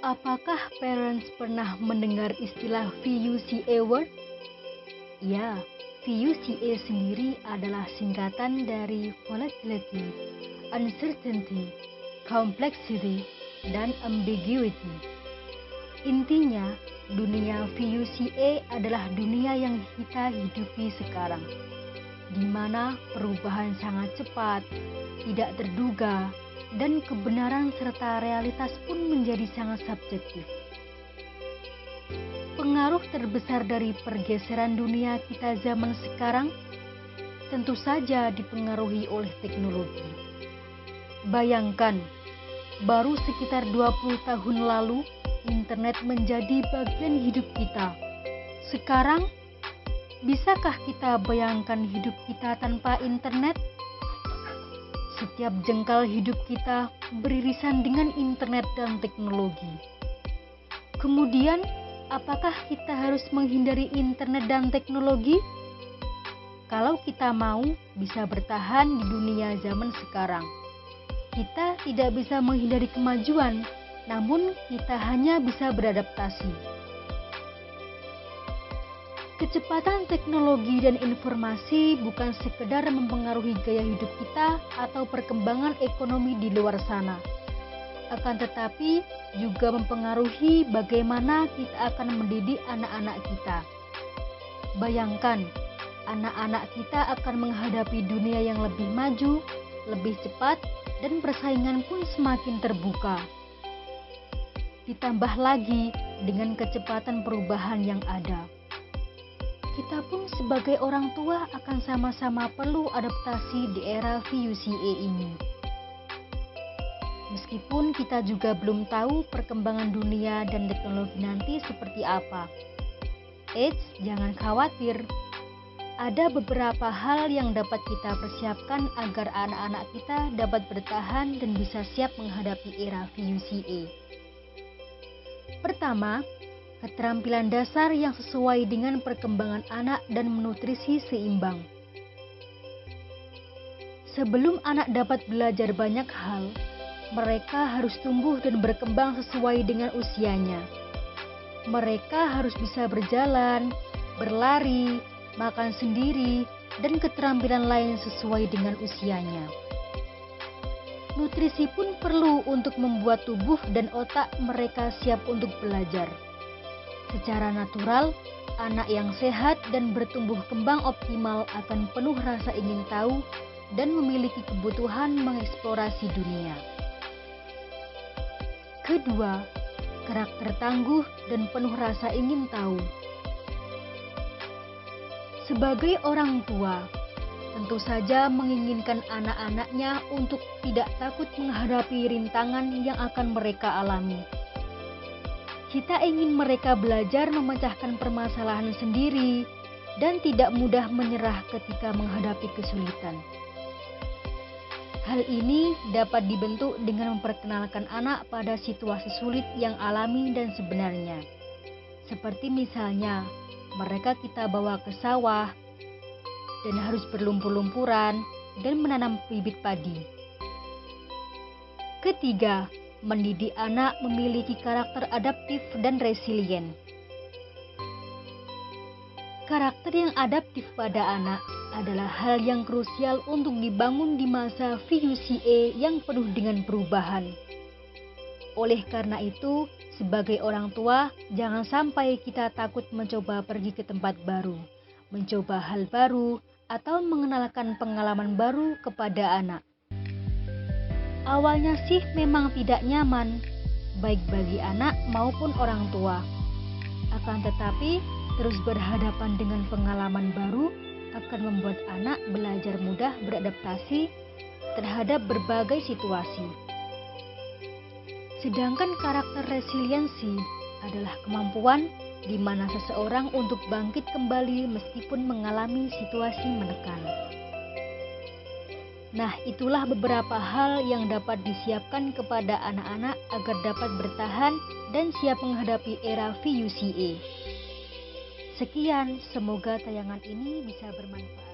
Apakah parents pernah mendengar istilah VUCA word? Ya, VUCA sendiri adalah singkatan dari volatility, uncertainty, complexity, dan ambiguity. Intinya, dunia VUCA adalah dunia yang kita hidupi sekarang, di mana perubahan sangat cepat, tidak terduga, dan kebenaran serta realitas pun menjadi sangat subjektif. Pengaruh terbesar dari pergeseran dunia kita zaman sekarang tentu saja dipengaruhi oleh teknologi. Bayangkan, baru sekitar 20 tahun lalu internet menjadi bagian hidup kita. Sekarang, bisakah kita bayangkan hidup kita tanpa internet? Setiap jengkal hidup kita beririsan dengan internet dan teknologi. Kemudian, apakah kita harus menghindari internet dan teknologi? Kalau kita mau bisa bertahan di dunia zaman sekarang, kita tidak bisa menghindari kemajuan, namun kita hanya bisa beradaptasi. Kecepatan teknologi dan informasi bukan sekedar mempengaruhi gaya hidup kita atau perkembangan ekonomi di luar sana. Akan tetapi juga mempengaruhi bagaimana kita akan mendidik anak-anak kita. Bayangkan, anak-anak kita akan menghadapi dunia yang lebih maju, lebih cepat, dan persaingan pun semakin terbuka. Ditambah lagi dengan kecepatan perubahan yang ada. Kita pun sebagai orang tua akan sama-sama perlu adaptasi di era VUCA ini. Meskipun kita juga belum tahu perkembangan dunia dan teknologi nanti seperti apa. Eits, jangan khawatir. Ada beberapa hal yang dapat kita persiapkan agar anak-anak kita dapat bertahan dan bisa siap menghadapi era VUCA. Pertama, keterampilan dasar yang sesuai dengan perkembangan anak dan nutrisi seimbang. Sebelum anak dapat belajar banyak hal, mereka harus tumbuh dan berkembang sesuai dengan usianya. Mereka harus bisa berjalan, berlari, makan sendiri, dan keterampilan lain sesuai dengan usianya. Nutrisi pun perlu untuk membuat tubuh dan otak mereka siap untuk belajar. Secara natural, anak yang sehat dan bertumbuh kembang optimal akan penuh rasa ingin tahu dan memiliki kebutuhan mengeksplorasi dunia. Kedua, karakter tangguh dan penuh rasa ingin tahu. Sebagai orang tua, tentu saja menginginkan anak-anaknya untuk tidak takut menghadapi rintangan yang akan mereka alami. Kita ingin mereka belajar memecahkan permasalahan sendiri dan tidak mudah menyerah ketika menghadapi kesulitan. Hal ini dapat dibentuk dengan memperkenalkan anak pada situasi sulit yang alami dan sebenarnya. Seperti misalnya, mereka kita bawa ke sawah dan harus berlumpur-lumpuran dan menanam bibit padi. Ketiga, mendidik anak memiliki karakter adaptif dan resilient. Karakter yang adaptif pada anak adalah hal yang krusial untuk dibangun di masa VUCA yang penuh dengan perubahan. Oleh karena itu, sebagai orang tua, jangan sampai kita takut mencoba pergi ke tempat baru, mencoba hal baru, atau mengenalkan pengalaman baru kepada anak. Awalnya sih memang tidak nyaman, baik bagi anak maupun orang tua. Akan tetapi, terus berhadapan dengan pengalaman baru akan membuat anak belajar mudah beradaptasi terhadap berbagai situasi. Sedangkan karakter resiliensi adalah kemampuan di mana seseorang untuk bangkit kembali meskipun mengalami situasi menekan. Nah, itulah beberapa hal yang dapat disiapkan kepada anak-anak agar dapat bertahan dan siap menghadapi era VUCA. Sekian, semoga tayangan ini bisa bermanfaat.